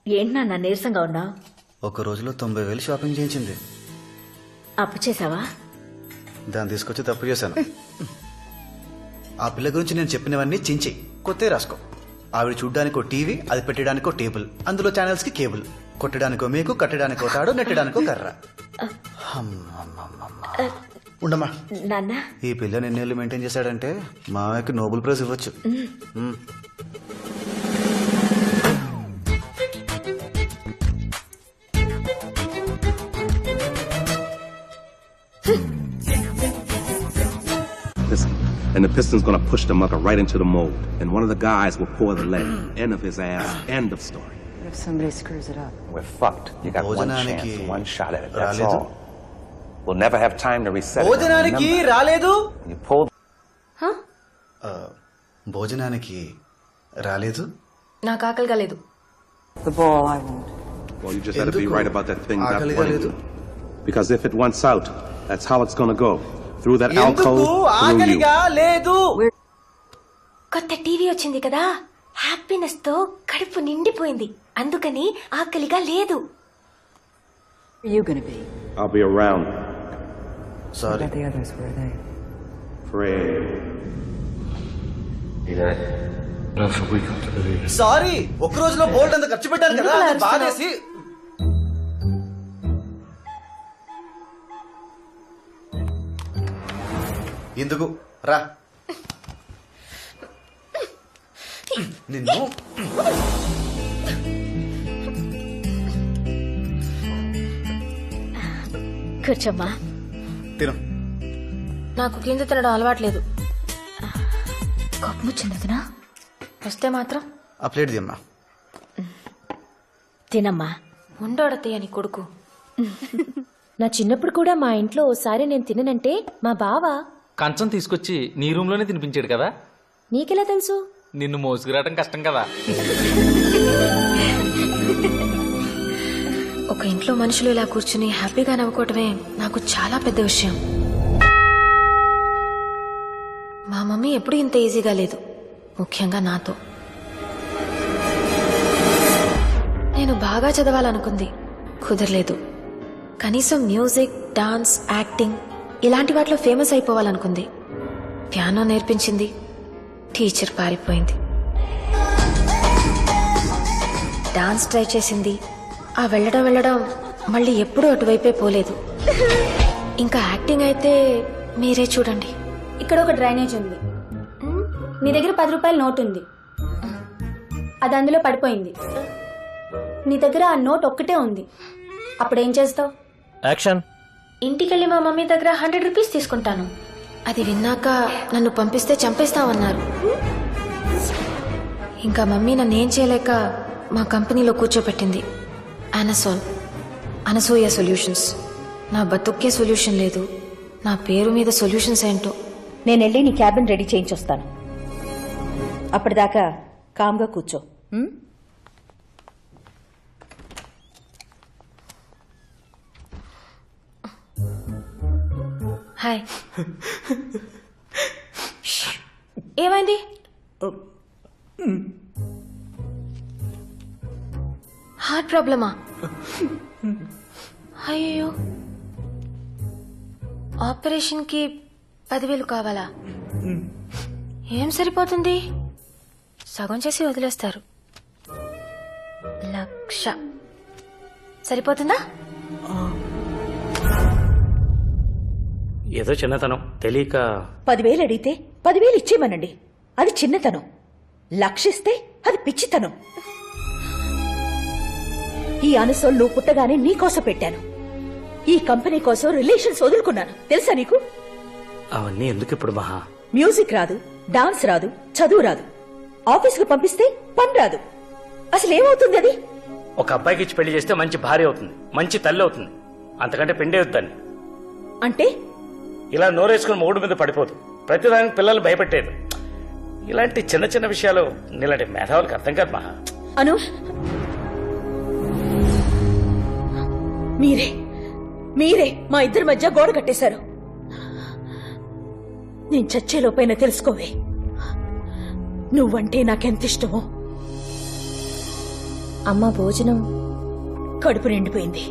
ఏంటి నాన్న నీరసంగా ఉన్నావు? ఒక రోజులో 90,000 షాపింగ్ చేయించింది. అప్పు చేసావా? దాన్ని తీసుకొచ్చి తప్పు చేశాను. ఆ పిల్ల గురించి నేను చెప్పినవన్నీ చించి కొత్త రాసుకో. ఆవిడ చూడ్డానికో టీవీ, అది పెట్టడానికో టేబుల్, అందులో ఛానల్స్ కి కేబుల్, కొట్టడానికో మేకు, కట్టడానికో తాడు, నెట్టడానికో కర్ర. ఉండమ్మా. నాన్న ఈ పిల్ల ఎన్నేళ్ళు మెయింటైన్ చేశాడంటే మామయ్యకి నోబెల్ ప్రైజ్ ఇవ్వచ్చు. And the piston's gonna push the mucker right into the mold. And one of the guys will pour the lead. End of his ass. End of story. What if somebody screws it up? We're fucked. You got one భోజనానికి chance, one shot at it. That's రాలేదు. all. We'll never have time to reset it. భోజనానికి Remember, రాలేదు. you pulled. భోజనానికి రాలేదు. నాకు ఆకలిగా లేదు. The ball, I won't. Well, you just had to be ఎందుకు right about that thing. Not ఆకలిగా లేదు? because if it wants out, that's how it's gonna go. Through that ఎందుకు alcove, through you. ఆకలిగా లేదు? కొత్త టీవీ వచ్చింది కదా, happiness తో కడుపు నిండిపోయింది, అందుకని ఆకలిగా లేదు. Where are you gonna be? I'll be around. What sorry. about the others? Where are they? Pray. Sorry. ఒక రోజులో బోల్డ్ అంత ఖర్చు పెట్టాను కదా, ఎందుకు అది బాధేసి. ఎందుకు రా నిన్ను. కూర్చోమ్మా. తిను. నాకు కింద తినడం అలవాట్లేదు. కోపం వచ్చిందనా? వస్తే మాత్రం ఆ ప్లేట్ దిమ్మా. తినమ్మా. ఉండోడతయ్య నీ కొడుకు. నా చిన్నప్పుడు కూడా మా ఇంట్లో ఓసారి నేను తిననంటే మా బావ కంచం తీసుకొచ్చి నీ రూమ్ లోనే తినిపించాడు కదా. నీకెలా తెలుసు? నిన్ను మోసుకురావడం కష్టం కదా. ఒక ఇంట్లో మనుషులు ఇలా కూర్చుని హ్యాపీగా నవ్వుకోవటమే నాకు చాలా పెద్ద విషయం. మా మమ్మీ ఎప్పుడూ ఇంత ఈజీగా లేదు, ముఖ్యంగా నాతో. నేను బాగా చదవాలనుకుంది, కుదరలేదు. కనీసం మ్యూజిక్, డాన్స్, యాక్టింగ్ ఇలాంటి వాటిలో ఫేమస్ అయిపోవాలనుకుంది. పియానో నేర్పించింది, టీచర్ పారిపోయింది. డాన్స్ ట్రై చేసింది, ఆ వెళ్ళడం మళ్ళీ ఎప్పుడూ అటువైపే పోలేదు. ఇంకా యాక్టింగ్ అయితే మీరే చూడండి. ఇక్కడ ఒక డ్రైనేజ్ ఉంది, నీ దగ్గర 10 రూపాయల నోట్ ఉంది, అది అందులో పడిపోయింది. నీ దగ్గర ఆ నోట్ ఒక్కటే ఉంది, అప్పుడేం చేస్తావు? యాక్షన్. ఇంటికెళ్ళి మా మమ్మీ దగ్గర 100 రూపీస్ తీసుకుంటాను. అది విన్నాక నన్ను పంపిస్తే చంపేస్తామన్నారు. ఇంకా మమ్మీ నన్ను ఏం చేయలేక మా కంపెనీలో కూర్చోపెట్టింది. ఆనసోల్, అనసూయ సొల్యూషన్స్. నా బతుక్కే సొల్యూషన్ లేదు, నా పేరు మీద సొల్యూషన్స్ ఏంటో. నేను వెళ్ళి నీ క్యాబిన్ రెడీ చేయించొస్తాను. అప్పటిదాకా కామ్గా కూర్చో. హాయ్. ఏమైంది? హార్ట్ ప్రాబ్లమా? అయ్యో, ఆపరేషన్కి 10,000 కావాలా? ఏం సరిపోతుంది? సగం చేసి వదిలేస్తారు. 1,00,000 సరిపోతుందా? ఏదో చిన్నతనం తెలియక 10,000 అడిగితే 10,000 ఇచ్చేయమనండి, అది చిన్నతనం. లక్షిస్తే అది పిచ్చితనం. ఈ అనసోల్ నువ్వు పుట్టగానే నీకోసం పెట్టాను. ఈ కంపెనీ కోసం రిలేషన్స్ వదులుకున్నాను, తెలుసా నీకు? అవన్నీ ఎందుకు ఇప్పుడు మహా? మ్యూజిక్ రాదు, డాన్స్ రాదు, చదువు రాదు, ఆఫీసుకు పంపిస్తే పని రాదు. అసలు ఏమవుతుంది అది? ఒక అబ్బాయికి ఇచ్చి పెళ్లి చేస్తే మంచి భార్య అవుతుంది, మంచి తల్లి అవుతుంది. అంతకంటే పెండే అవుతాను. అంటే ఇలా నోరేసుకుని మూడు మీద పడిపోదు, ప్రతిదానికి పిల్లలు భయపెట్టేది. ఇలాంటి చిన్న చిన్న విషయాలు నీలాంటి మేధావులకు అర్థం కాదు మహా. అను, మీరే మా ఇద్దరి మధ్య గోడ కట్టేశారు. నేను చచ్చేలోపైనా తెలుసుకోవే, నువ్వంటే నాకెంత ఇష్టమో. అమ్మ భోజనం కడుపు నిండిపోయింది.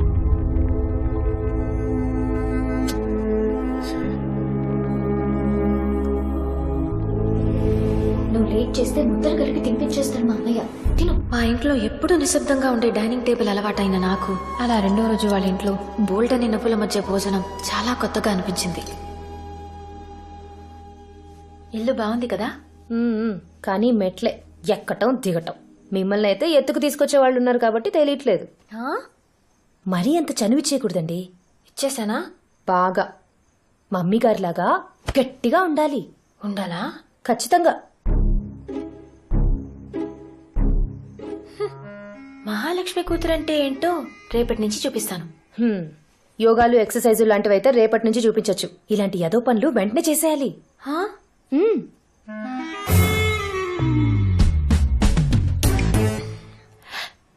నువ్వు లేట్ చేస్తే ముద్దలు కలిపి తినిపించేస్తాడు మా అన్నయ్య. తిను. మా ఇంట్లో ఎప్పుడూ నిశ్శబ్దంగా ఉండే డైనింగ్ టేబుల్ అలవాటైన నాకు అలా రెండో రోజు వాళ్ళ ఇంట్లో బోల్డ్ అని నవ్వుల మధ్య భోజనం చాలా కొత్తగా అనిపించింది. ఇల్లు బాగుంది కదా? కానీ మెట్లే ఎక్కటం దిగటం. మిమ్మల్ని అయితే ఎత్తుకు తీసుకొచ్చే వాళ్ళు ఉన్నారు కాబట్టి తెలియట్లేదు. మరీ అంత చనువు ఇచ్చేయకూడదండి. ఇచ్చేసానా? బాగా మమ్మీ గారిలాగా గట్టిగా ఉండాలి. ఉండాలా? ఖచ్చితంగా. మహాలక్ష్మి కూతురంటే ఏంటో రేపటి నుంచి చూపిస్తాను. యోగాలు ఎక్సర్సైజులు లాంటివైతే రేపటి నుంచి చూపించొచ్చు. ఇలాంటి ఏదో పనులు వెంటనే చేసేయాలి.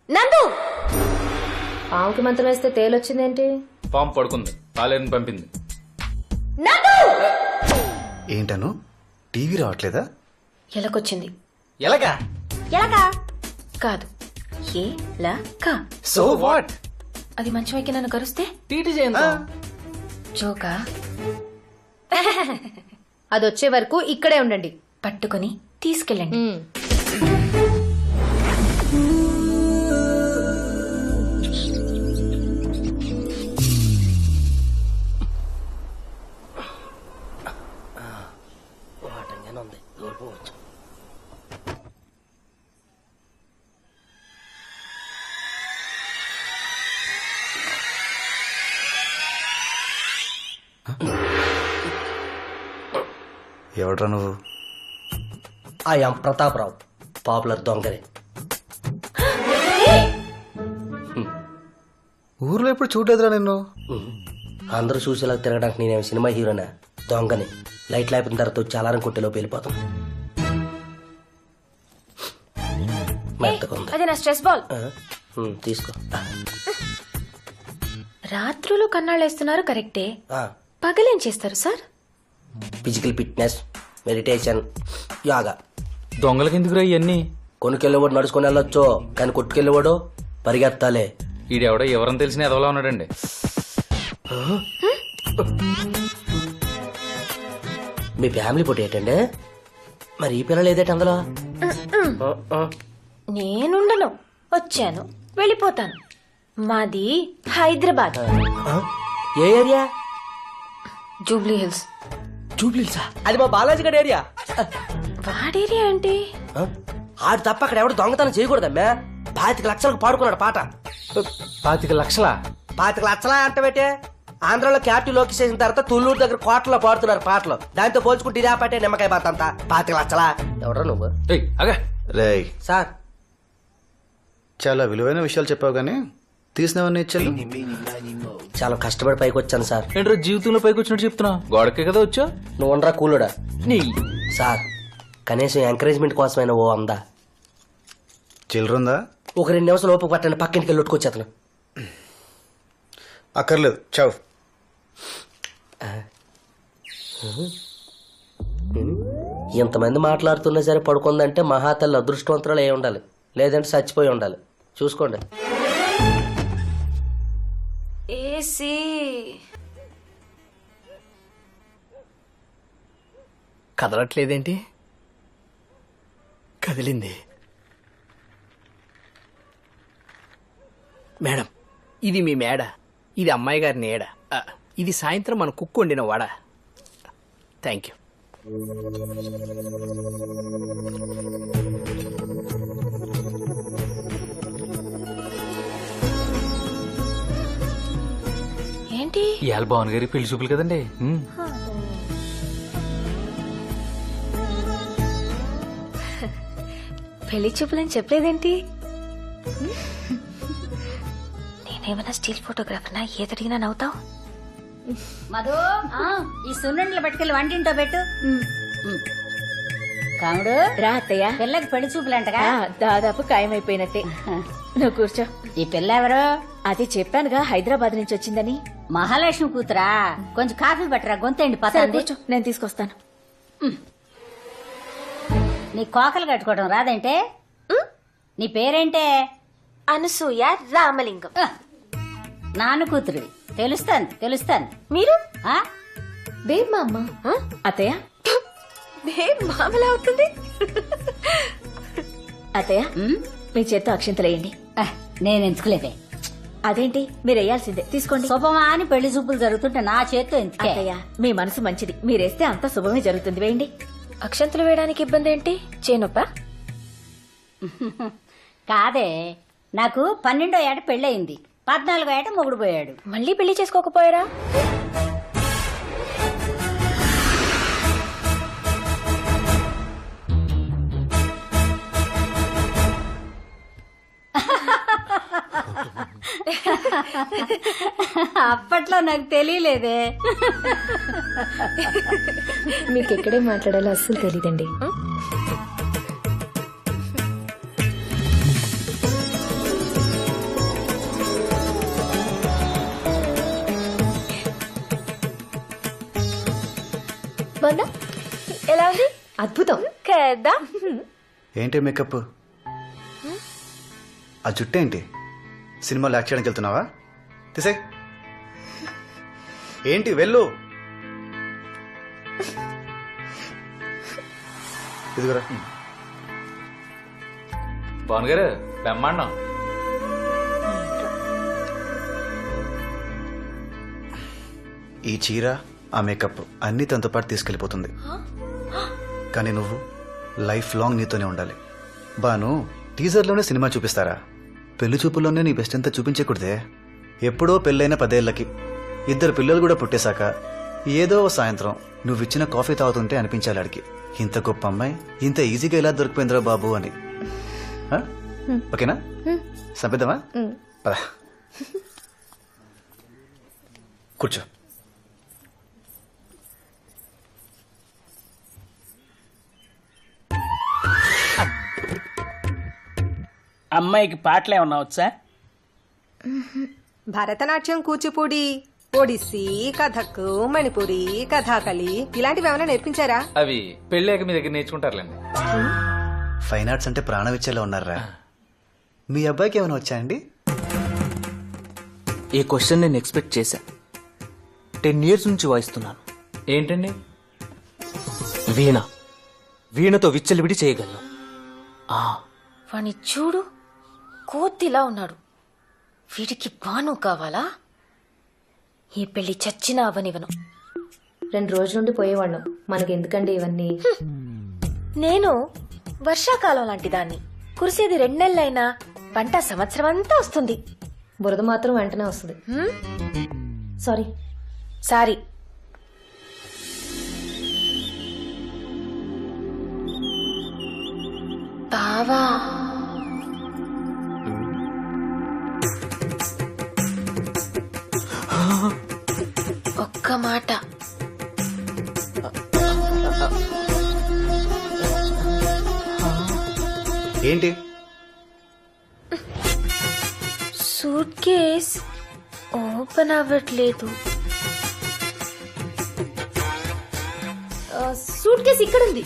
నందు, పావుకి మంత్రం వేస్తే తేలొచ్చిందేంటి? పాము పడుకుంది, పాలేరుని పంపింది. ఏంటను టీవీ రావట్లేదా? ఎలకొచ్చింది. ఎలాగా? కాదు, ఎలక. So what? అది మంచి వైకి నన్ను కరుస్తే టీటీ చేయండి. జోకా? అదొచ్చే వరకు ఇక్కడే ఉండండి. పట్టుకొని తీసుకెళ్ళండి. ఎవడ్రా నువ్వు? ఐఎమ్ ప్రతాపరావు, పాపులర్ దొంగని. ఊర్లో ఎప్పుడు చూడలేదురా నిన్ను. అందరూ చూసేలా తిరగడానికి నేనేం సినిమా హీరోనా? దొంగని. లైట్ అయిపోయిన తర్వాత వచ్చి అలారం కొట్టేలోపు వెళ్ళిపోతాం. మెత్తగా ఉంది. అది నా స్ట్రెస్ బాల్. తీసుకో. రాత్రులు కన్నాళ్ళేస్తున్నారు కరెక్టే, పగలేం చేస్తారు సార్? Physical fitness, meditation, yoga. దొంగలకి ఎందుకురా ఇవన్నీ? కొనుకెళ్ళేవాడు నడుచుకొని వెళ్ళొచ్చు, కానీ కొట్టుకెళ్ళేవాడు పరిగెత్తాలే. ఈడెవడో ఎవరని తెలిసిన ఎదవలా ఉన్నాడండి. మీ ఫ్యామిలీ ఫోటో ఏంటండి? మరి ఈ పిల్లలు ఏదేటి అందులో? నేనుండను, వచ్చాను, వెళ్ళిపోతాను. మాది హైదరాబాద్. ఏ ఏరియా? జూబ్లీ హిల్స్. జూబ్లీసా? అది మా బాలాజీ గడ్ ఏరియా. వాడేరియా ఏంటి? ఆడు తప్ప అక్కడ ఎవడు దొంగతనం చేయకూడదమ్మా. 25 లక్షలకు పాడుకున్నాడు పాట. 25 లక్షలా? 25 లక్షలా అంటే పెట్టే. ఆంధ్రలో క్యాపిటల్ లోకి చేసిన తర్వాత తుళ్ళూరు దగ్గర కోటలో పాడుతున్నారు పాటలు. దాంతో పోల్చుకుంటే ఇదే పాటే నిమ్మకాయ బాత అంతా. 25 లక్షలా? ఎవడో నువ్వు? రేయ్ సార్, చాలా విలువైన విషయాలు చెప్పావు గానీ తీసినవన్నీ ఇచ్చాను. చాలా కష్టపడి పైకి వచ్చాను సార్. ఏంట్రో జీవితంలో పైకి వచ్చినట్టు చెప్తున్నా? గోడకే కదా వచ్చా? నువ్వు ఉండరా కూలుడా. నీ సార్, కనీసం ఎంకరేజ్మెంట్ కోసమైనా ఓ అందా. చిల్లరుందా? ఒక 2 నిమిషాలు ఓపిక పట్టండి, పక్కింటికి వెళ్ళి కొట్టుకొచ్చేతను. అక్కర్లేదు, చావు. ఇంతమంది మాట్లాడుతున్నా సరే పడుకుందంటే మహాతల్లి అదృష్టవంతురాలు అయి ఉండాలి, లేదంటే చచ్చిపోయి ఉండాలి. చూసుకోండి. ఏసీ. కదలట్లేదేంటి? కదిలింది. మేడం, ఇది మీ మేడ, ఇది అమ్మాయి గారి నీడ, ఇది సాయంత్రం మన కుక్కు వండిన వడ. Thank you. ఏంటి? ఇవాళ భవన్ గారి పెళ్లి చూపులు కదండి. పెళ్లి చూపులని చెప్పలేదేంటి? నేనేమన్నా స్టిల్ ఫోటోగ్రాఫర్నా? ఏదడిగినా నవ్వుతావు? మధు, ఈ సున్నుండలు పట్టుకెళ్ళి వంటింటో పెట్టు. కాముడు, రా అత్తయ్య. పిల్లకి పెళ్లి చూపులంటగా? దాదాపు ఖాయమైపోయినట్టే. నువ్వు కూర్చో. ఈ పిల్ల ఎవరు? అది చెప్పానుగా, హైదరాబాద్ నుంచి వచ్చిందని. మహాలక్ష్మి కూతురా? కొంచెం కాఫీ పట్టరా, గొంతండి పతండి. నేను తీసుకొస్తాను. నీ కోకలు కట్టుకోవడం రాదంటే? నీ పేరేంటే? అనసూయ రామలింగం. నాన్న కూతురువి. తెలుస్తాను. మీరు ఆ? బేబ్ మా అమ్మ. అత్తయ్య బేబ్ మామలా అవుతుంది. అత్తయ్య మీ చేత్తో అక్షింతలేయండి. నేను ఎంచుకోలేదే. అదేంటి మీరు వేయాల్సిందే, తీసుకోండి. శుభమా అని పెళ్లి చూపులు జరుగుతుంటే నా చేత్తో ఎందుకే? అత్తయ్య మీ మనసు మంచిది, మీరేస్తే అంత శుభమే జరుగుతుంది. వేయండి. అక్షంతలు వేయడానికి ఇబ్బంది ఏంటి? చేనొప్ప కాదే, నాకు 12వ ఏట పెళ్ళయింది, 14వ ఏట మొగుడు పోయాడు. మళ్ళీ పెళ్లి చేసుకోకపోయారా? అప్పట్లో నాకు తెలియలేదే. మీకు ఎక్కడే మాట్లాడాలో అస్సలు తెలీదండి. బాగుందా? ఎలా ఉంది? అద్భుతం కదా. ఏంటి మేకప్? ఆ జుట్టేంటి? సినిమాలో యాక్ట్ చేయడానికి వెళ్తున్నావా? తీసే. ఏంటి వెళ్ళు. ఇదిగోరా. పవన్ గారు బ్రహ్మాండం. ఈ చీర, ఆ మేకప్ అన్నీ తనతో పాటు తీసుకెళ్లిపోతుంది. కానీ నువ్వు లైఫ్ లాంగ్ నీతోనే ఉండాలి. బాను, టీజర్లోనే సినిమా చూపిస్తారా? పెళ్లి చూపుల్లోనే నీ బెస్ట్ అంతా చూపించకూడదే. ఎప్పుడో పెళ్ళైన 10 ఏళ్లకి 2 పిల్లలు కూడా పుట్టేశాక ఏదో సాయంత్రం నువ్విచ్చిన కాఫీ తాగుతుంటే అనిపించాలి ఆడికి, ఇంత గొప్ప అమ్మాయి ఇంత ఈజీగా ఎలా దొరికిపోయిందిరా బాబు అని. ఓకేనా? సంపిద్దామా? పద కూర్చో. అమ్మాయికి పాటలు ఏమన్నా వచ్చా? భరతనాట్యం, కూచిపూడి, ఒడిస్సీ, కథక్, మణిపూరి, కథాకళి ఇలాంటివి ఏమైనా నేర్పించారా? అవి పెళ్ళాక మీ దగ్గర నేర్చుకుంటారులేండి. ఫైన్ ఆర్ట్స్ అంటే ప్రాణం ఇచ్చేలా ఉన్నారా? మీ అబ్బాయికి ఏమైనా వచ్చా అండి? ఈ క్వశ్చన్ నేను ఎక్స్పెక్ట్ చేశా. 10 years నుంచి వాయిస్తున్నాను. ఏంటండి? వీణతో విచ్చలవిడి చేయగలను. వాణ్ణి చూడు, కోతిలా ఉన్నాడు. వీడికి బాను కావాలా? ఈ పెళ్లి చచ్చినా అవనివను. 2 రోజుల నుండి పోయేవాళ్ళం, మనకి ఎందుకండి ఇవన్నీ? నేను వర్షాకాలం లాంటి దాన్ని. కురిసేది 2 నెలలైనా పంట సంవత్సరం అంతా వస్తుంది. బురద మాత్రం వెంటనే వస్తుంది. సారీ. బావా, ఒక్క మాట. ఏంటి? సూట్ కేస్ ఓపెన్ అవ్వట్లేదు. సూట్ కేస్ ఇక్కడుంది.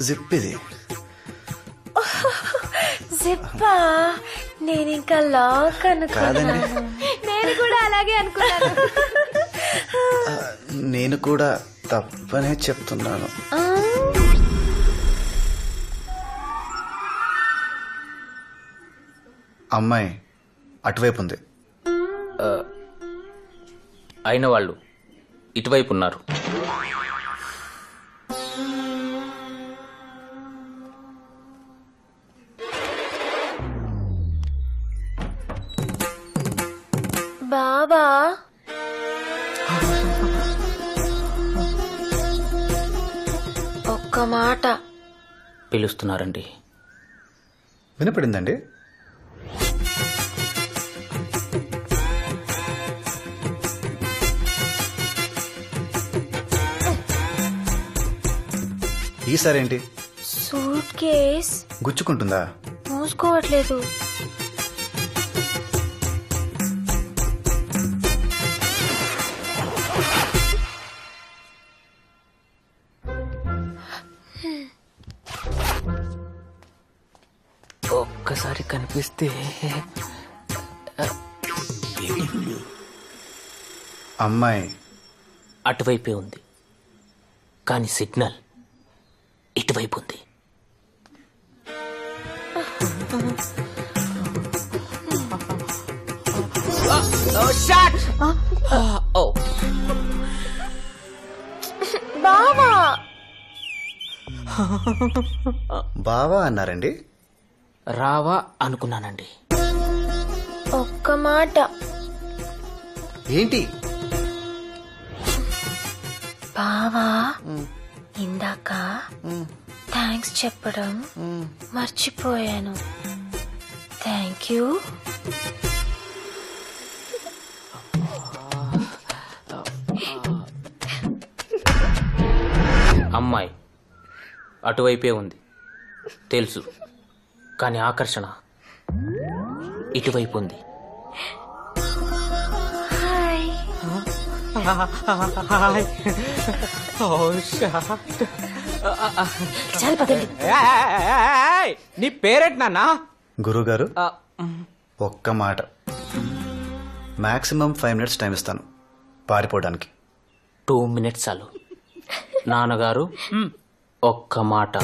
జిప్ ఇది. జిప్పా? నేను ఇంకా లాక్ అనుకున్నాను. నేను కూడా అలాగే అనుకున్నాను. నేను కూడా తప్పనే చెప్తున్నాను. అమ్మాయి అటువైపు ఉంది. అయిన వాళ్ళు ఇటువైపు ఉన్నారు. బాబా, ఒక్క మాట. పిలుస్తున్నారండి. వినపడిందండి? ఈసారేంటి? సూట్ కేస్ గుచ్చుకుంటుందా? మూసుకోవట్లేదు. చూపిస్తే అమ్మాయి అటువైపే ఉంది, కానీ సిగ్నల్ ఇటువైపు ఉంది. బావా బావా అన్నారండి? రావా అనుకున్నానండి. ఒక్క మాట. ఏంటి? బావా ఇందాక థ్యాంక్స్ చెప్పడం మర్చిపోయాను. Thank you. అమ్మాయి అటువైపే ఉంది తెలుసు, కానీ ఆకర్షణ ఇటువైపు ఉంది. నీ పేరేంటి నాన్న? గురుగారు ఒక్క మాట, మాక్సిమం 5 minutes టైం ఇస్తాను పారిపోవడానికి. 2 minutes చాలు. నాన్నగారు ఒక్క మాట.